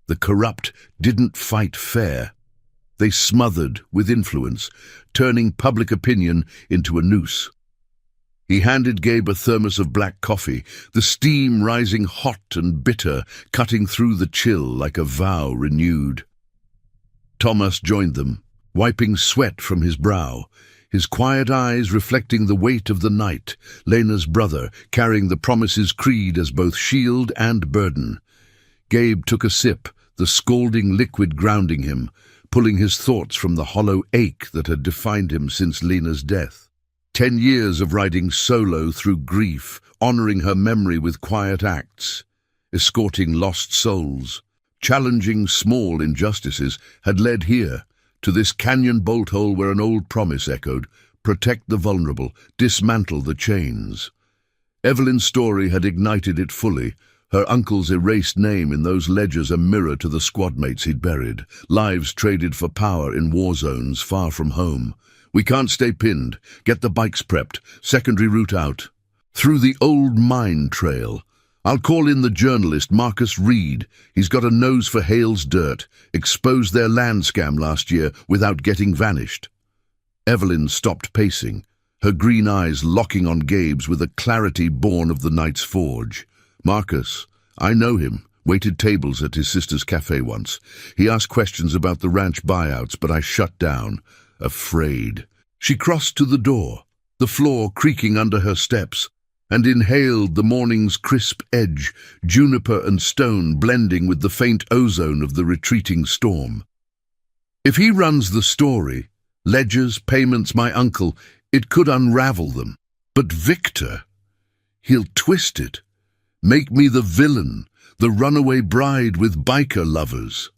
The corrupt didn't fight fair. They smothered with influence, turning public opinion into a noose. He handed Gabe a thermos of black coffee, the steam rising hot and bitter, cutting through the chill like a vow renewed. Thomas joined them, wiping sweat from his brow, his quiet eyes reflecting the weight of the night, Lena's brother, carrying the Promise's creed as both shield and burden. Gabe took a sip, the scalding liquid grounding him, pulling his thoughts from the hollow ache that had defined him since Lena's death. 10 years of riding solo through grief, honoring her memory with quiet acts, escorting lost souls, challenging small injustices, had led here, to this canyon bolt hole where an old promise echoed, protect the vulnerable, dismantle the chains. Evelyn's story had ignited it fully, her uncle's erased name in those ledgers a mirror to the squad mates he'd buried, lives traded for power in war zones far from home. We can't stay pinned. Get the bikes prepped. Secondary route out. Through the old mine trail. I'll call in the journalist Marcus Reed. He's got a nose for Hale's dirt. Exposed their land scam last year without getting vanished. Evelyn stopped pacing, her green eyes locking on Gabe's with a clarity born of the night's forge. Marcus, I know him. Waited tables at his sister's cafe once. He asked questions about the ranch buyouts, but I shut down, afraid. She crossed to the door, the floor creaking under her steps, and inhaled the morning's crisp edge, juniper and stone blending with the faint ozone of the retreating storm. If he runs the story, ledgers, payments, my uncle, it could unravel them. But Victor, he'll twist it. Make me the villain, the runaway bride with biker lovers.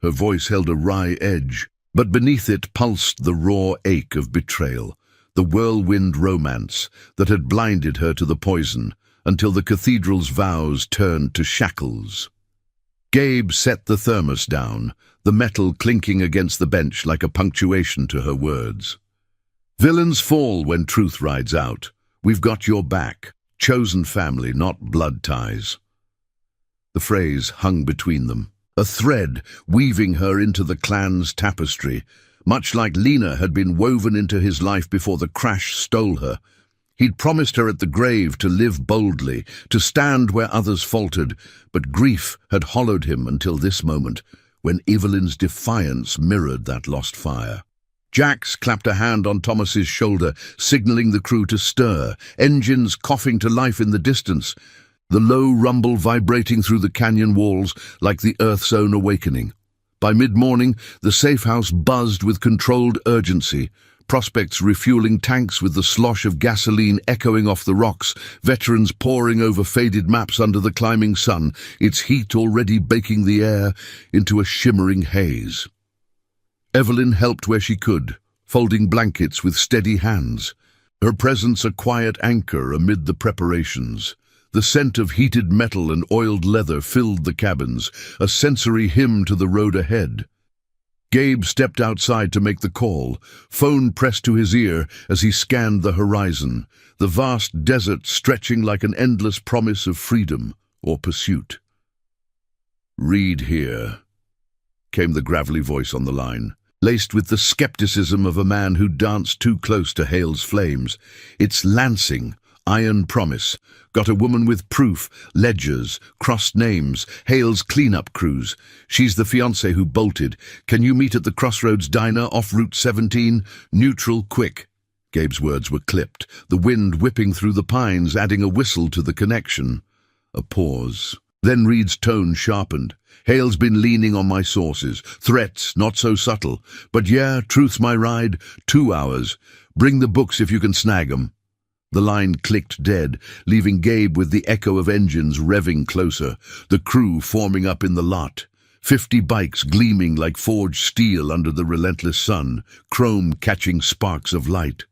Her voice held a wry edge, but beneath it pulsed the raw ache of betrayal, the whirlwind romance that had blinded her to the poison until the cathedral's vows turned to shackles. Gabe set the thermos down, the metal clinking against the bench like a punctuation to her words. Villains fall when truth rides out. We've got your back. Chosen family, not blood ties. The phrase hung between them, a thread weaving her into the clan's tapestry, much like Lena had been woven into his life before the crash stole her. He'd promised her at the grave to live boldly, to stand where others faltered, but grief had hollowed him until this moment, when Evelyn's defiance mirrored that lost fire. Jax clapped a hand on Thomas's shoulder, signaling the crew to stir, engines coughing to life in the distance, the low rumble vibrating through the canyon walls like the Earth's own awakening. By mid-morning, the safe house buzzed with controlled urgency, prospects refueling tanks with the slosh of gasoline echoing off the rocks, veterans poring over faded maps under the climbing sun, its heat already baking the air into a shimmering haze. Evelyn helped where she could, folding blankets with steady hands, her presence a quiet anchor amid the preparations. The scent of heated metal and oiled leather filled the cabins, a sensory hymn to the road ahead. Gabe stepped outside to make the call, phone pressed to his ear as he scanned the horizon, the vast desert stretching like an endless promise of freedom or pursuit. "Reed here," came the gravelly voice on the line, laced with the skepticism of a man who danced too close to Hale's flames. "It's Lansing, Iron Promise. Got a woman with proof, ledgers, crossed names, Hale's cleanup crews. She's the fiancé who bolted. Can you meet at the Crossroads Diner off Route 17? Neutral, quick." Gabe's words were clipped, the wind whipping through the pines, adding a whistle to the connection. A pause. Then Reed's tone sharpened. "Hale's been leaning on my sources. Threats, not so subtle. But yeah, truth's my ride. 2 hours. Bring the books if you can snag 'em." The line clicked dead, leaving Gabe with the echo of engines revving closer, the crew forming up in the lot. 50 bikes gleaming like forged steel under the relentless sun, chrome catching sparks of light.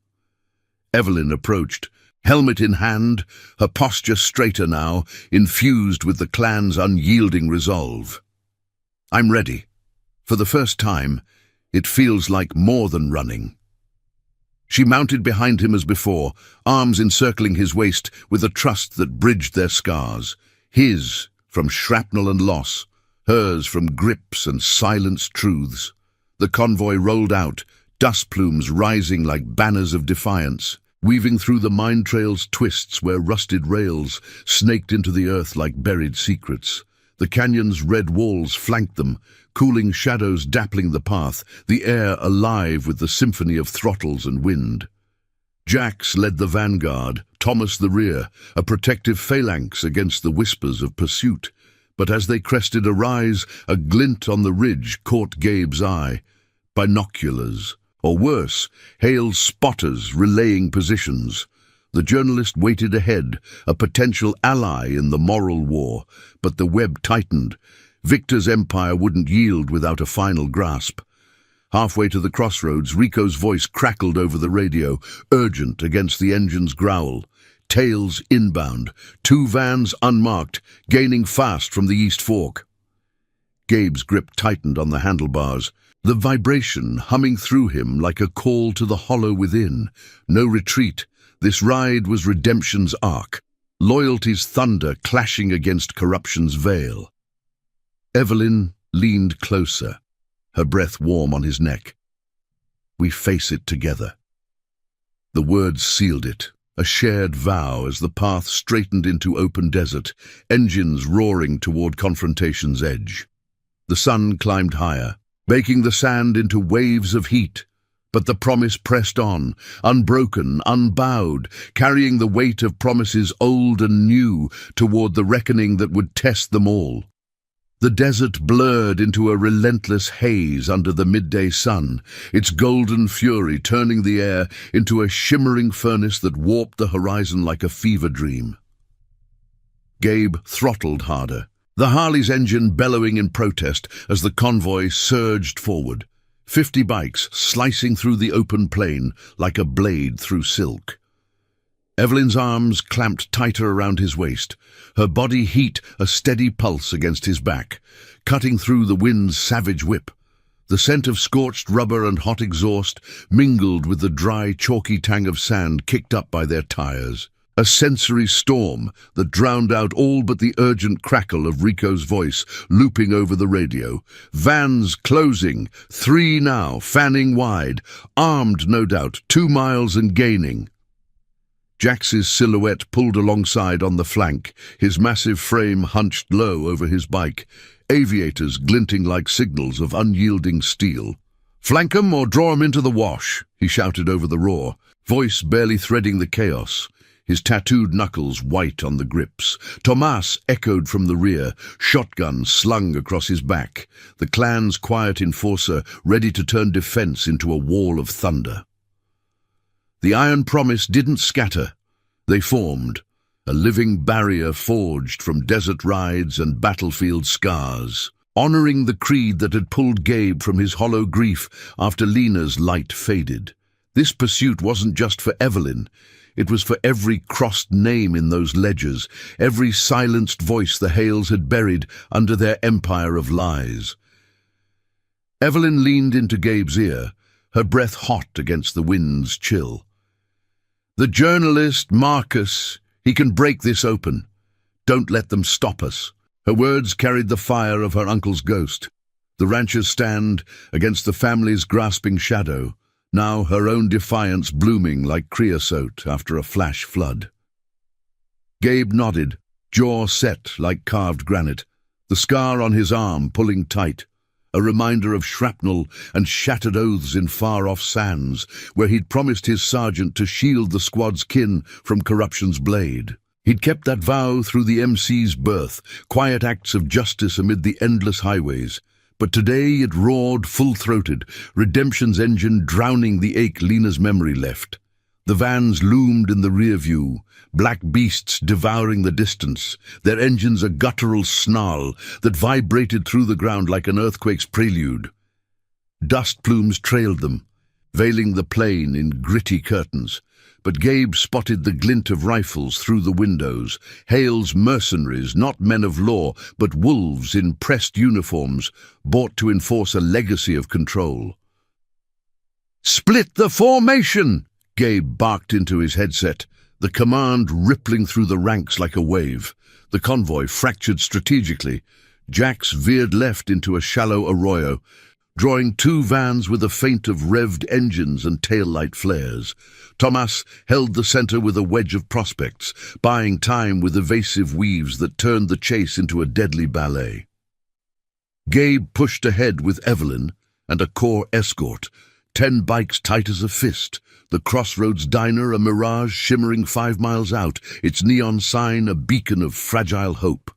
Evelyn approached, helmet in hand, her posture straighter now, infused with the clan's unyielding resolve. "I'm ready. For the first time, it feels like more than running." She mounted behind him as before, arms encircling his waist with a trust that bridged their scars. His from shrapnel and loss, hers from grips and silenced truths. The convoy rolled out, dust plumes rising like banners of defiance, weaving through the mine trail's twists where rusted rails snaked into the earth like buried secrets. The canyon's red walls flanked them, cooling shadows dappling the path, the air alive with the symphony of throttles and wind. Jax led the vanguard, Thomas the rear, a protective phalanx against the whispers of pursuit. But as they crested a rise, a glint on the ridge caught Gabe's eye. Binoculars, or worse, Hale's spotters relaying positions. The journalist waited ahead, a potential ally in the moral war, but the web tightened. Victor's empire wouldn't yield without a final grasp. Halfway to the crossroads, Rico's voice crackled over the radio, urgent against the engine's growl. Tails inbound, 2 vans unmarked, gaining fast from the East Fork. Gabe's grip tightened on the handlebars, the vibration humming through him like a call to the hollow within. No retreat. This ride was redemption's arc, loyalty's thunder clashing against corruption's veil. Evelyn leaned closer, her breath warm on his neck. "We face it together." The words sealed it, a shared vow as the path straightened into open desert, engines roaring toward confrontation's edge. The sun climbed higher, baking the sand into waves of heat. But the promise pressed on, unbroken, unbowed, carrying the weight of promises old and new toward the reckoning that would test them all. The desert blurred into a relentless haze under the midday sun, its golden fury turning the air into a shimmering furnace that warped the horizon like a fever dream. Gabe throttled harder, the Harley's engine bellowing in protest as the convoy surged forward. 50 bikes slicing through the open plain like a blade through silk. Evelyn's arms clamped tighter around his waist, her body heat a steady pulse against his back, cutting through the wind's savage whip. The scent of scorched rubber and hot exhaust mingled with the dry, chalky tang of sand kicked up by their tires. A sensory storm that drowned out all but the urgent crackle of Rico's voice looping over the radio. Vans closing, 3 now, fanning wide, armed no doubt, 2 miles and gaining. Jax's silhouette pulled alongside on the flank, his massive frame hunched low over his bike, aviators glinting like signals of unyielding steel. "Flank 'em or draw 'em into the wash," he shouted over the roar, voice barely threading the chaos, his tattooed knuckles white on the grips. Tomas echoed from the rear, shotgun slung across his back, the clan's quiet enforcer ready to turn defense into a wall of thunder. The iron promise didn't scatter. They formed, a living barrier forged from desert rides and battlefield scars, honoring the creed that had pulled Gabe from his hollow grief after Lena's light faded. This pursuit wasn't just for Evelyn. It was for every crossed name in those ledgers, every silenced voice the Hales had buried under their empire of lies. Evelyn leaned into Gabe's ear, her breath hot against the wind's chill. "The journalist, Marcus, he can break this open. Don't let them stop us." Her words carried the fire of her uncle's ghost. The rancher's stand against the family's grasping shadow, now her own defiance blooming like creosote after a flash flood. Gabe nodded, jaw set like carved granite, the scar on his arm pulling tight, a reminder of shrapnel and shattered oaths in far-off sands, where he'd promised his sergeant to shield the squad's kin from corruption's blade. He'd kept that vow through the MC's birth, quiet acts of justice amid the endless highways. But today it roared full-throated, redemption's engine drowning the ache Lena's memory left. The vans loomed in the rear view, black beasts devouring the distance, their engines a guttural snarl that vibrated through the ground like an earthquake's prelude. Dust plumes trailed them, veiling the plain in gritty curtains, but Gabe spotted the glint of rifles through the windows, Hale's mercenaries, not men of law, but wolves in pressed uniforms, bought to enforce a legacy of control. "Split the formation!" Gabe barked into his headset, the command rippling through the ranks like a wave. The convoy fractured strategically. Jax veered left into a shallow arroyo, drawing two vans with a feint of revved engines and taillight flares. Tomas held the center with a wedge of prospects, buying time with evasive weaves that turned the chase into a deadly ballet. Gabe pushed ahead with Evelyn and a core escort, 10 bikes tight as a fist, the Crossroads Diner a mirage shimmering 5 miles out, its neon sign a beacon of fragile hope.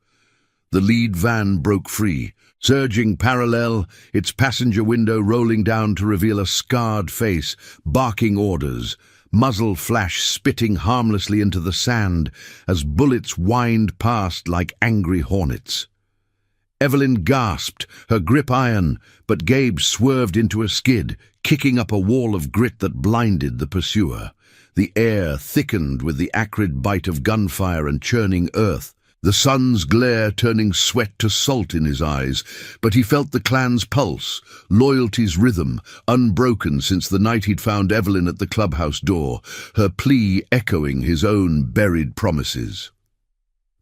The lead van broke free, surging parallel, its passenger window rolling down to reveal a scarred face, barking orders, muzzle flash spitting harmlessly into the sand as bullets whined past like angry hornets. Evelyn gasped, her grip iron, but Gabe swerved into a skid, kicking up a wall of grit that blinded the pursuer. The air thickened with the acrid bite of gunfire and churning earth, the sun's glare turning sweat to salt in his eyes, but he felt the clan's pulse, loyalty's rhythm, unbroken since the night he'd found Evelyn at the clubhouse door, her plea echoing his own buried promises.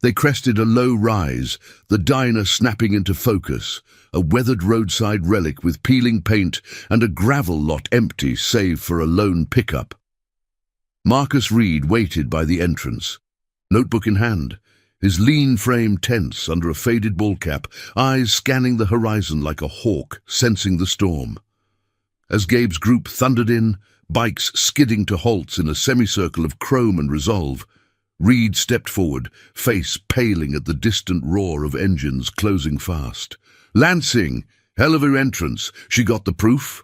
They crested a low rise, the diner snapping into focus, a weathered roadside relic with peeling paint and a gravel lot empty save for a lone pickup. Marcus Reed waited by the entrance, notebook in hand, his lean frame tense under a faded ball cap, eyes scanning the horizon like a hawk sensing the storm. As Gabe's group thundered in, bikes skidding to halts in a semicircle of chrome and resolve, Reed stepped forward, face paling at the distant roar of engines closing fast. "Lansing! Hell of her entrance. She got the proof?"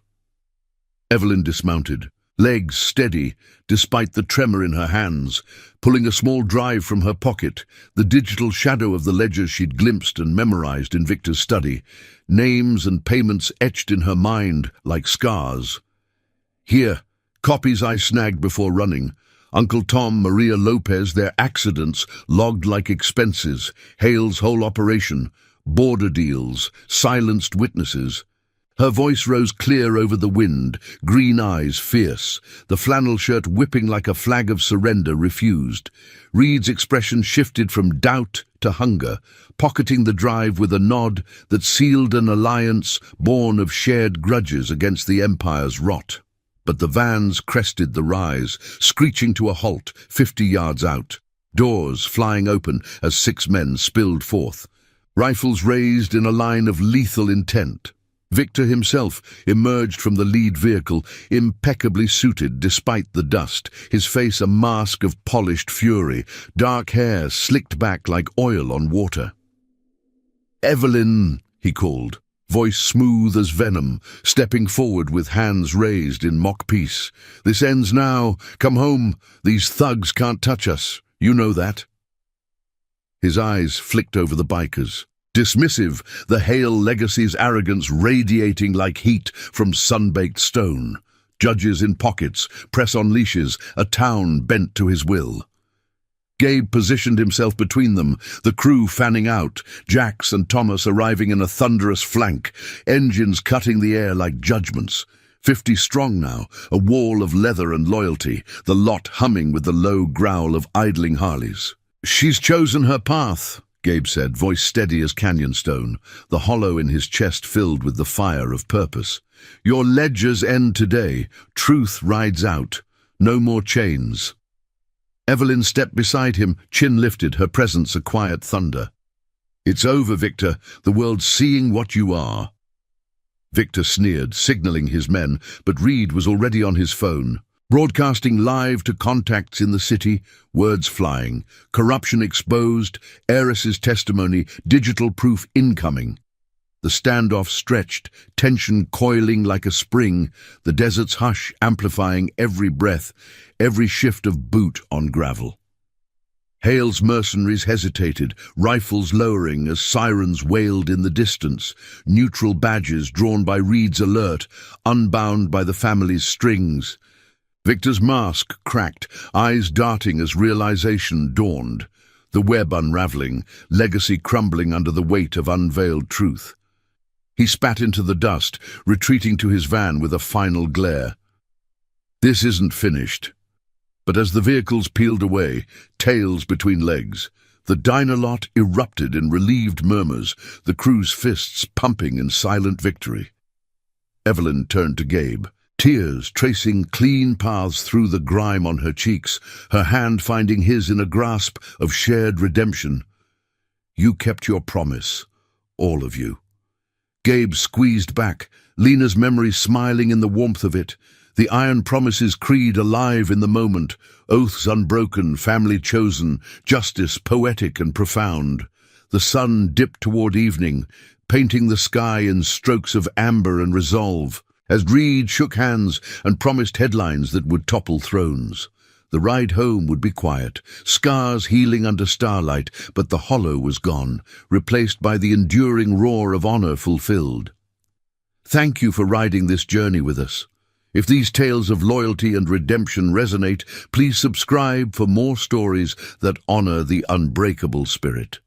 Evelyn dismounted, legs steady despite the tremor in her hands, pulling a small drive from her pocket, the digital shadow of the ledgers she'd glimpsed and memorized in Victor's study, names and payments etched in her mind like scars. "Here, copies I snagged before running. Uncle Tom, Maria Lopez, their accidents logged like expenses, Hale's whole operation, border deals, silenced witnesses." Her voice rose clear over the wind, green eyes fierce, the flannel shirt whipping like a flag of surrender refused. Reed's expression shifted from doubt to hunger, pocketing the drive with a nod that sealed an alliance born of shared grudges against the Empire's rot. But the vans crested the rise, screeching to a halt 50 yards out, doors flying open as 6 men spilled forth, rifles raised in a line of lethal intent. Victor himself emerged from the lead vehicle, impeccably suited despite the dust, his face a mask of polished fury, dark hair slicked back like oil on water. "Evelyn," he called, voice smooth as venom, stepping forward with hands raised in mock peace. "This ends now. Come home. These thugs can't touch us. You know that." His eyes flicked over the bikers. Dismissive, the Hale legacy's arrogance radiating like heat from sun-baked stone. Judges in pockets, press on leashes, a town bent to his will. Gabe positioned himself between them, the crew fanning out, Jax and Thomas arriving in a thunderous flank, engines cutting the air like judgments. 50 strong now, a wall of leather and loyalty, the lot humming with the low growl of idling Harleys. "She's chosen her path," Gabe said, voice steady as canyon stone, the hollow in his chest filled with the fire of purpose. "Your ledgers end today. Truth rides out. No more chains." Evelyn stepped beside him, chin lifted, her presence a quiet thunder. "It's over, Victor. The world's seeing what you are." Victor sneered, signaling his men, but Reed was already on his phone. Broadcasting live to contacts in the city, words flying, corruption exposed, heiress's testimony, digital proof incoming. The standoff stretched, tension coiling like a spring, the desert's hush amplifying every breath, every shift of boot on gravel. Hale's mercenaries hesitated, rifles lowering as sirens wailed in the distance, neutral badges drawn by Reed's alert, unbound by the family's strings. Victor's mask cracked, eyes darting as realization dawned, the web unraveling, legacy crumbling under the weight of unveiled truth. He spat into the dust, retreating to his van with a final glare. This isn't finished. But as the vehicles peeled away, tails between legs, the diner lot erupted in relieved murmurs, the crew's fists pumping in silent victory. Evelyn turned to Gabe, tears tracing clean paths through the grime on her cheeks, her hand finding his in a grasp of shared redemption. You kept your promise, all of you. Gabe squeezed back, Lena's memory smiling in the warmth of it, the iron promises creed alive in the moment, oaths unbroken, family chosen, justice poetic and profound. The sun dipped toward evening, painting the sky in strokes of amber and resolve, as Reed shook hands and promised headlines that would topple thrones. The ride home would be quiet, scars healing under starlight, but the hollow was gone, replaced by the enduring roar of honor fulfilled. Thank you for riding this journey with us. If these tales of loyalty and redemption resonate, please subscribe for more stories that honor the unbreakable spirit.